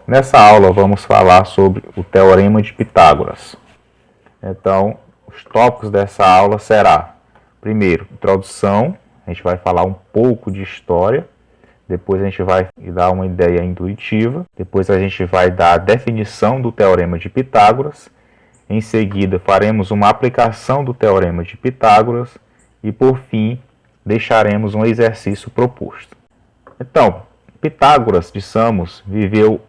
Nessa aula vamos falar sobre o Teorema de Pitágoras. Então, os tópicos dessa aula será, primeiro, introdução, a gente vai falar um pouco de história, depois a gente vai dar uma ideia intuitiva, depois a gente vai dar a definição do Teorema de Pitágoras, em seguida faremos uma aplicação do Teorema de Pitágoras e, por fim, deixaremos um exercício proposto. Então, Pitágoras de Samos viveu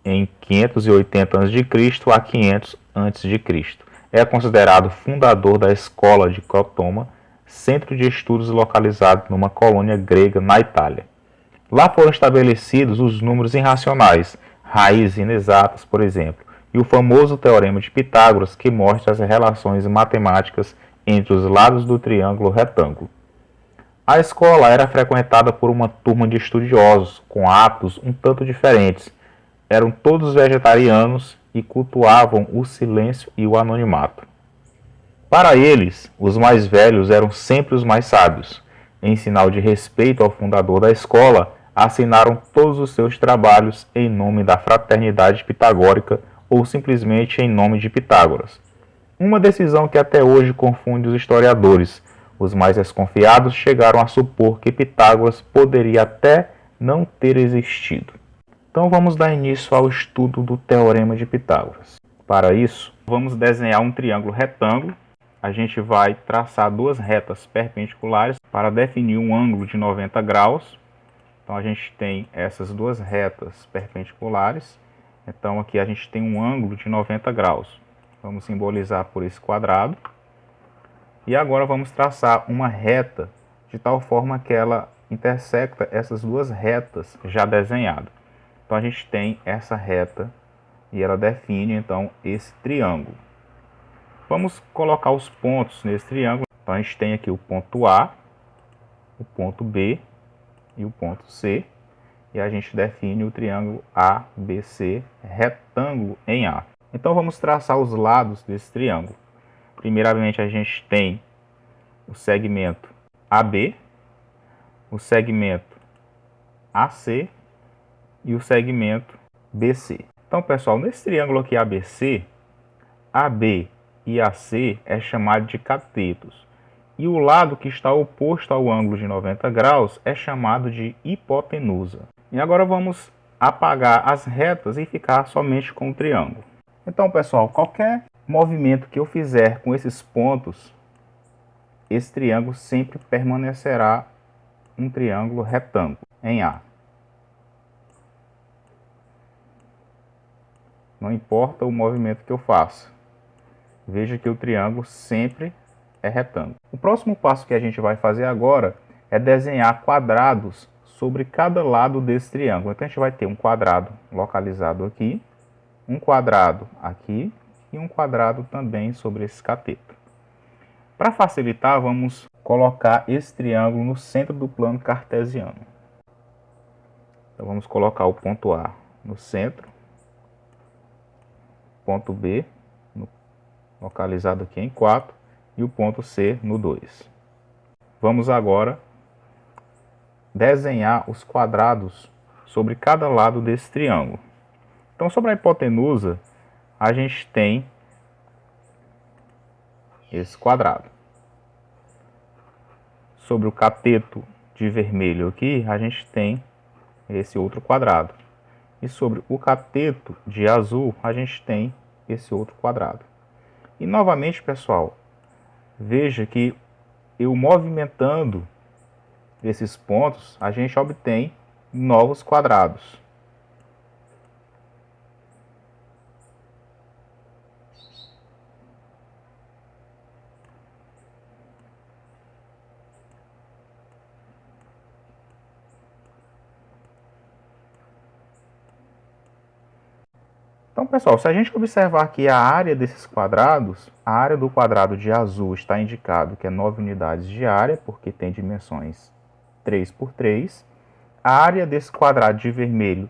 em 580 a.C. a 500 a.C. É considerado fundador da escola de Crotoma, centro de estudos localizado numa colônia grega na Itália. Lá foram estabelecidos os números irracionais, raízes inexatas, por exemplo, e o famoso Teorema de Pitágoras, que mostra as relações matemáticas entre os lados do triângulo retângulo. A escola era frequentada por uma turma de estudiosos com hábitos um tanto diferentes. Eram todos vegetarianos e cultuavam o silêncio e o anonimato. Para eles, os mais velhos eram sempre os mais sábios. Em sinal de respeito ao fundador da escola, assinaram todos os seus trabalhos em nome da fraternidade pitagórica ou simplesmente em nome de Pitágoras. Uma decisão que até hoje confunde os historiadores. Os mais desconfiados chegaram a supor que Pitágoras poderia até não ter existido. Então vamos dar início ao estudo do Teorema de Pitágoras. Para isso, vamos desenhar um triângulo retângulo. A gente vai traçar duas retas perpendiculares para definir um ângulo de 90 graus. Então a gente tem essas duas retas perpendiculares. Então aqui a gente tem um ângulo de 90 graus. Vamos simbolizar por esse quadrado. E agora vamos traçar uma reta de tal forma que ela intersecta essas duas retas já desenhadas. Então a gente tem essa reta e ela define então esse triângulo. Vamos colocar os pontos nesse triângulo. Então a gente tem aqui o ponto A, o ponto B e o ponto C. E a gente define o triângulo ABC retângulo em A. Então vamos traçar os lados desse triângulo. Primeiramente a gente tem o segmento AB, o segmento AC e o segmento BC. Então, pessoal, nesse triângulo aqui ABC, AB e AC é chamado de catetos. E o lado que está oposto ao ângulo de 90 graus é chamado de hipotenusa. E agora vamos apagar as retas e ficar somente com o triângulo. Então, pessoal, qualquer movimento que eu fizer com esses pontos, esse triângulo sempre permanecerá um triângulo retângulo em A. Não importa o movimento que eu faça. Veja que o triângulo sempre é retângulo. O próximo passo que a gente vai fazer agora é desenhar quadrados sobre cada lado desse triângulo. Então a gente vai ter um quadrado localizado aqui, um quadrado aqui e um quadrado também sobre esse cateto. Para facilitar, vamos colocar esse triângulo no centro do plano cartesiano. Então vamos colocar o ponto A no centro, ponto B localizado aqui em 4 e o ponto C no 2. Vamos agora desenhar os quadrados sobre cada lado desse triângulo. Então, sobre a hipotenusa, a gente tem esse quadrado. Sobre o cateto de vermelho aqui, a gente tem esse outro quadrado. E sobre o cateto de azul, a gente tem esse outro quadrado. E novamente, pessoal, veja que eu movimentando esses pontos, a gente obtém novos quadrados. Então, pessoal, se a gente observar aqui a área desses quadrados, a área do quadrado de azul está indicado que é 9 unidades de área, porque tem dimensões 3 por 3. A área desse quadrado de vermelho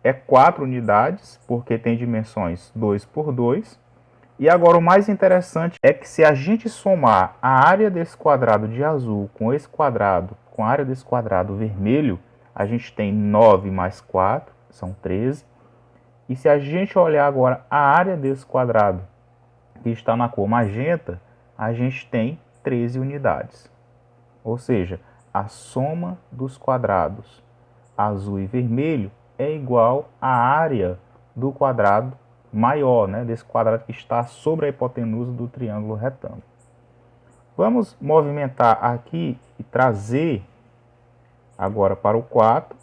é 4 unidades, porque tem dimensões 2 por 2. E agora o mais interessante é que se a gente somar a área desse quadrado de azul com esse quadrado, com a área desse quadrado vermelho, a gente tem 9 mais 4, são 13. E se a gente olhar agora a área desse quadrado, que está na cor magenta, a gente tem 13 unidades. Ou seja, a soma dos quadrados azul e vermelho é igual à área do quadrado maior, né, desse quadrado que está sobre a hipotenusa do triângulo retângulo. Vamos movimentar aqui e trazer agora para o 4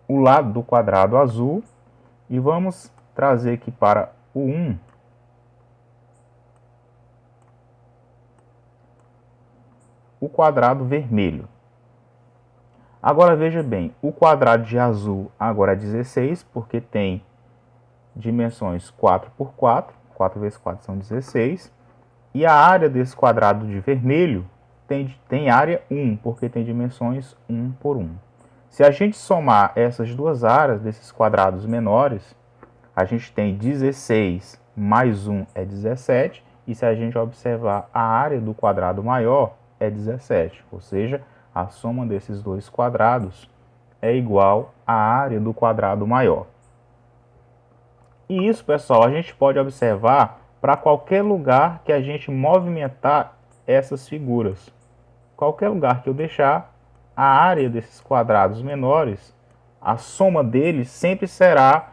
o lado do quadrado azul e vamos trazer aqui para o 1 o quadrado vermelho. Agora veja bem, o quadrado de azul agora é 16, porque tem dimensões 4 por 4, 4 vezes 4 são 16, e a área desse quadrado de vermelho tem área 1, porque tem dimensões 1 por 1. Se a gente somar essas duas áreas desses quadrados menores, a gente tem 16 mais 1 é 17, e se a gente observar a área do quadrado maior é 17, ou seja, a soma desses dois quadrados é igual à área do quadrado maior. E isso, pessoal, a gente pode observar para qualquer lugar que a gente movimentar essas figuras. Qualquer lugar que eu deixar, a área desses quadrados menores, a soma deles sempre será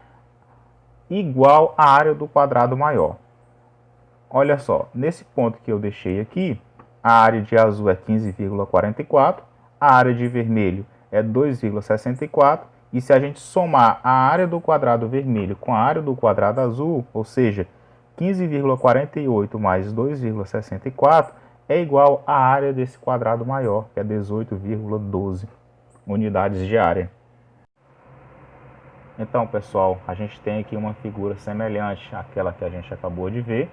igual à área do quadrado maior. Olha só, nesse ponto que eu deixei aqui, a área de azul é 15,44, a área de vermelho é 2,64, e se a gente somar a área do quadrado vermelho com a área do quadrado azul, ou seja, 15,48 mais 2,64, é igual à área desse quadrado maior, que é 18,12 unidades de área. Então, pessoal, a gente tem aqui uma figura semelhante àquela que a gente acabou de ver.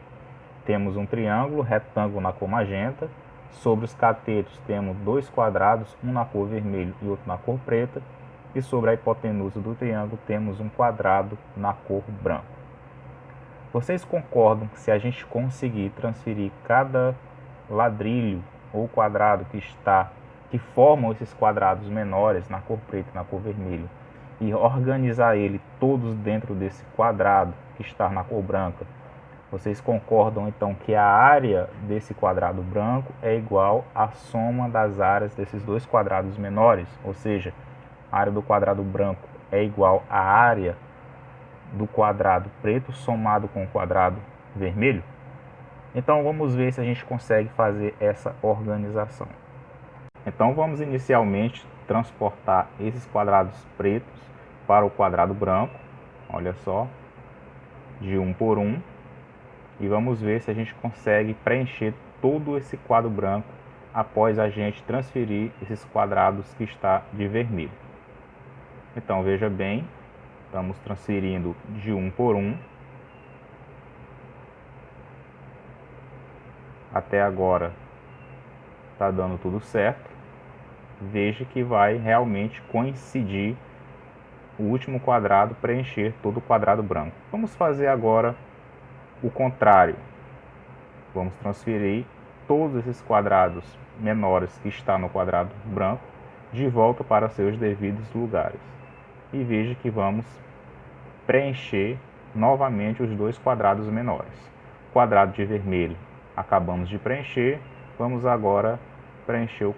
Temos um triângulo retângulo na cor magenta. Sobre os catetos temos dois quadrados, um na cor vermelho e outro na cor preta. E sobre a hipotenusa do triângulo temos um quadrado na cor branco. Vocês concordam que se a gente conseguir transferir cada ladrilho ou quadrado que formam esses quadrados menores na cor preta e na cor vermelho e organizar ele todos dentro desse quadrado que está na cor branca, vocês concordam então que a área desse quadrado branco é igual à soma das áreas desses dois quadrados menores? Ou seja, a área do quadrado branco é igual à área do quadrado preto somado com o quadrado vermelho? Então vamos ver se a gente consegue fazer essa organização. Então vamos inicialmente transportar esses quadrados pretos para o quadrado branco. Olha só, de 1 por 1. E vamos ver se a gente consegue preencher todo esse quadro branco após a gente transferir esses quadrados que está de vermelho. Então veja bem, estamos transferindo de 1 por 1. Até agora está dando tudo certo. Veja que vai realmente coincidir o último quadrado preencher todo o quadrado branco. Vamos fazer agora o contrário. Vamos transferir todos esses quadrados menores que estão no quadrado branco de volta para seus devidos lugares. E veja que vamos preencher novamente os dois quadrados menores. O quadrado de vermelho acabamos de preencher, vamos agora preencher o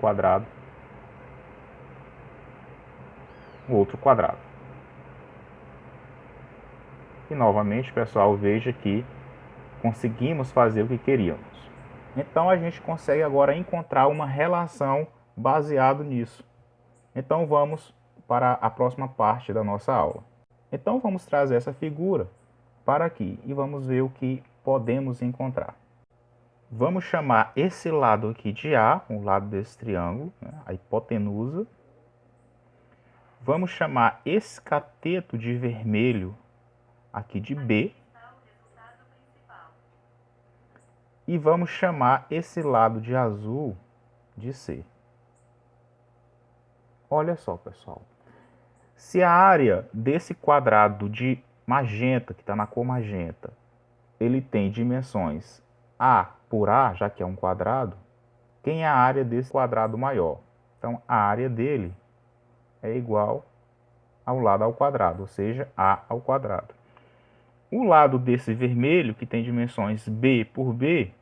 outro quadrado. E novamente, pessoal, veja que conseguimos fazer o que queríamos. Então a gente consegue agora encontrar uma relação baseado nisso. Então vamos para a próxima parte da nossa aula. Então vamos trazer essa figura para aqui e vamos ver o que podemos encontrar. Vamos chamar esse lado aqui de A, o lado desse triângulo, né, a hipotenusa. Vamos chamar esse cateto de vermelho aqui de B. E vamos chamar esse lado de azul de C. Olha só, pessoal. Se a área desse quadrado de magenta, que está na cor magenta, ele tem dimensões A por A, já que é um quadrado, quem é a área desse quadrado maior? Então, a área dele é igual ao lado ao quadrado, ou seja, A ao quadrado. o lado desse vermelho, que tem dimensões b por b,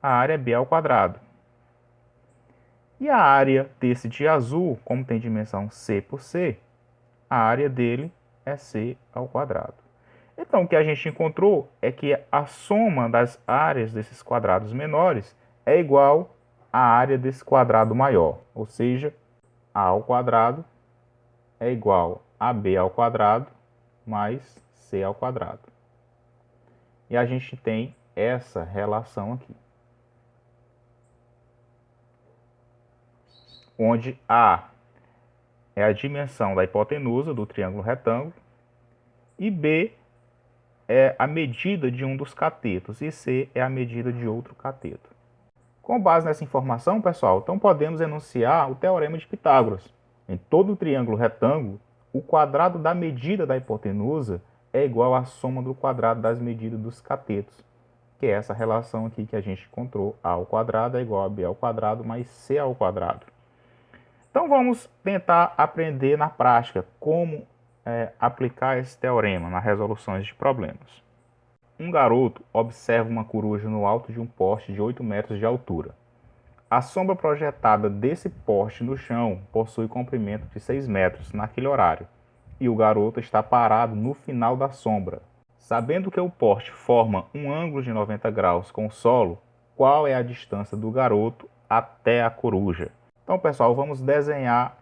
a área é b ao quadrado. E a área desse de azul, como tem dimensão c por c, a área dele é c ao quadrado. Então, o que a gente encontrou é que a soma das áreas desses quadrados menores é igual à área desse quadrado maior. Ou seja, a ao quadrado é igual a b ao quadrado mais c ao quadrado. E a gente tem essa relação aqui, onde A é a dimensão da hipotenusa do triângulo retângulo e B é a medida de um dos catetos e C é a medida de outro cateto. Com base nessa informação, pessoal, então podemos enunciar o teorema de Pitágoras. Em todo triângulo retângulo, o quadrado da medida da hipotenusa é igual à soma do quadrado das medidas dos catetos, que é essa relação aqui que a gente encontrou. A ao quadrado é igual a b ao quadrado mais c ao quadrado. Então vamos tentar aprender na prática como aplicar esse teorema nas resoluções de problemas. Um garoto observa uma coruja no alto de um poste de 8 metros de altura. A sombra projetada desse poste no chão possui comprimento de 6 metros naquele horário, e o garoto está parado no final da sombra. Sabendo que o poste forma um ângulo de 90 graus com o solo, qual é a distância do garoto até a coruja? Então, pessoal, vamos desenhar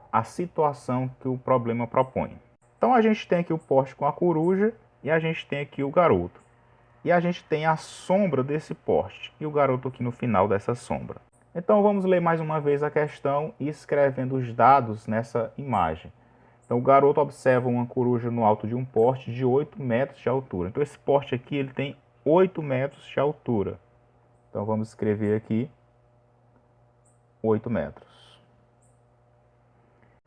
a situação que o problema propõe. Então, a gente tem aqui o poste com a coruja e a gente tem aqui o garoto. E a gente tem a sombra desse poste e o garoto aqui no final dessa sombra. Então, vamos ler mais uma vez a questão e escrevendo os dados nessa imagem. Então, o garoto observa uma coruja no alto de um poste de 8 metros de altura. Então, esse poste aqui ele tem 8 metros de altura. Então, vamos escrever aqui 8 metros.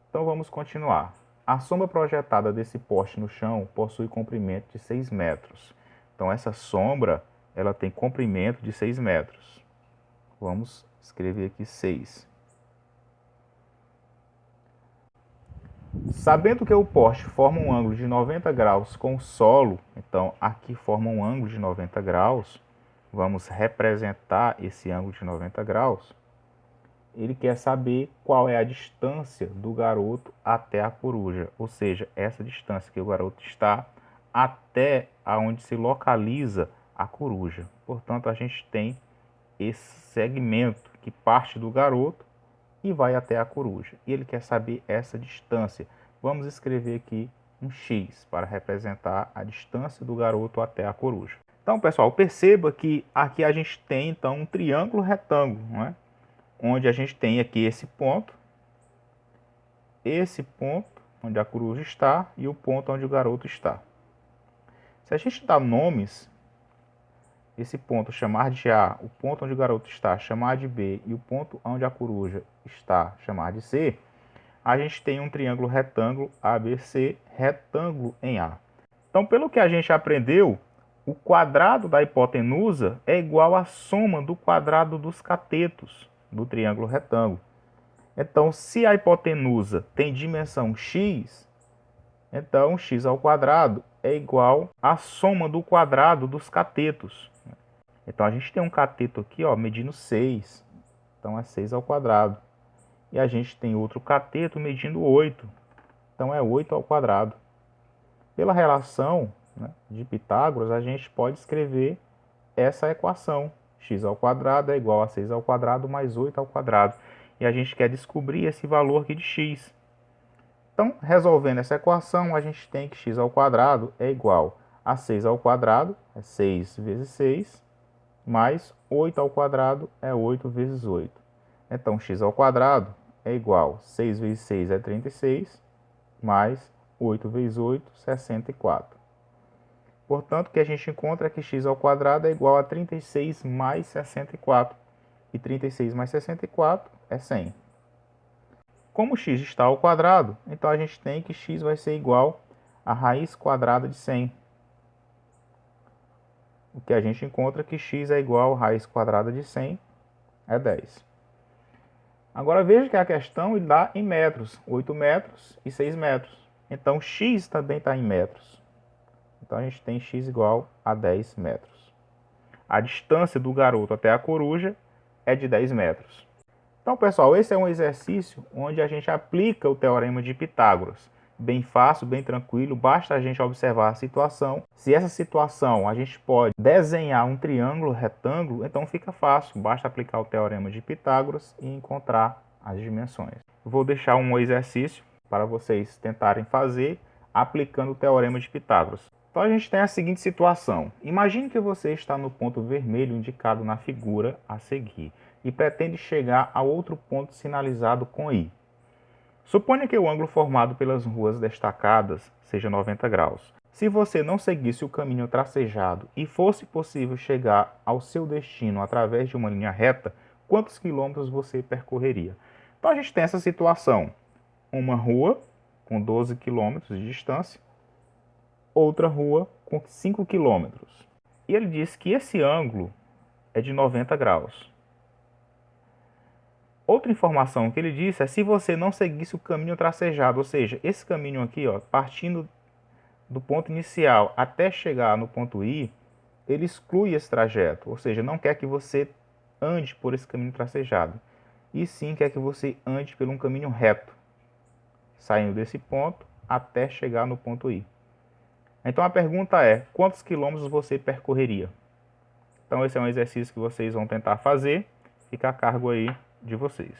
Então, vamos continuar. A sombra projetada desse poste no chão possui comprimento de 6 metros. Então, essa sombra ela tem comprimento de 6 metros. Vamos escrever aqui 6. Sabendo que o poste forma um ângulo de 90 graus com o solo, então aqui forma um ângulo de 90 graus, vamos representar esse ângulo de 90 graus. Ele quer saber qual é a distância do garoto até a coruja, ou seja, essa distância que o garoto está até aonde se localiza a coruja. Portanto, a gente tem esse segmento que parte do garoto e vai até a coruja. E ele quer saber essa distância. Vamos escrever aqui um X para representar a distância do garoto até a coruja. Então, pessoal, perceba que aqui a gente tem então um triângulo retângulo, não é? Onde a gente tem aqui esse ponto onde a coruja está e o ponto onde o garoto está. Se a gente dá nomes, esse ponto chamar de A, o ponto onde o garoto está chamar de B e o ponto onde a coruja está chamar de C, a gente tem um triângulo retângulo ABC, retângulo em A. Então, pelo que a gente aprendeu, o quadrado da hipotenusa é igual à soma do quadrado dos catetos do triângulo retângulo. Então, se a hipotenusa tem dimensão x, então x ao quadrado é igual à soma do quadrado dos catetos. Então, a gente tem um cateto aqui, ó, medindo 6. Então, é 6 ao quadrado. E a gente tem outro cateto medindo 8. Então, é 8 ao quadrado. Pela relação, né, de Pitágoras, a gente pode escrever essa equação. X ao quadrado é igual a 6 ao quadrado mais 8 ao quadrado. E a gente quer descobrir esse valor aqui de x. Então, resolvendo essa equação, a gente tem que x ao quadrado é igual a 6 ao quadrado, é 6 vezes 6, mais 8 ao quadrado é 8 vezes 8. Então, x ao quadrado é igual a 6 vezes 6 é 36, mais 8 vezes 8, 64. Portanto, o que a gente encontra é que x ao quadrado é igual a 36 mais 64. E 36 mais 64 é 100. Como x está ao quadrado, então a gente tem que x vai ser igual a raiz quadrada de 100. O que a gente encontra é que x é igual a raiz quadrada de 100 é 10. Agora veja que a questão dá em metros, 8 metros e 6 metros. Então x também está em metros. Então a gente tem x igual a 10 metros. A distância do garoto até a coruja é de 10 metros. Então, pessoal, esse é um exercício onde a gente aplica o teorema de Pitágoras. Bem fácil, bem tranquilo, basta a gente observar a situação. Se essa situação a gente pode desenhar um triângulo retângulo, então fica fácil, basta aplicar o teorema de Pitágoras e encontrar as dimensões. Eu vou deixar um exercício para vocês tentarem fazer aplicando o teorema de Pitágoras. Então a gente tem a seguinte situação. Imagine que você está no ponto vermelho indicado na figura a seguir e pretende chegar a outro ponto sinalizado com I. Suponha que o ângulo formado pelas ruas destacadas seja 90 graus. Se você não seguisse o caminho tracejado e fosse possível chegar ao seu destino através de uma linha reta, quantos quilômetros você percorreria? Então a gente tem essa situação. Uma rua com 12 quilômetros de distância, outra rua com 5 quilômetros. E ele diz que esse ângulo é de 90 graus. Outra informação que ele disse é se você não seguisse o caminho tracejado, ou seja, esse caminho aqui, ó, partindo do ponto inicial até chegar no ponto I, ele exclui esse trajeto, ou seja, não quer que você ande por esse caminho tracejado, e sim quer que você ande por um caminho reto, saindo desse ponto até chegar no ponto I. Então a pergunta é, quantos quilômetros você percorreria? Então esse é um exercício que vocês vão tentar fazer, fica a cargo aí de vocês.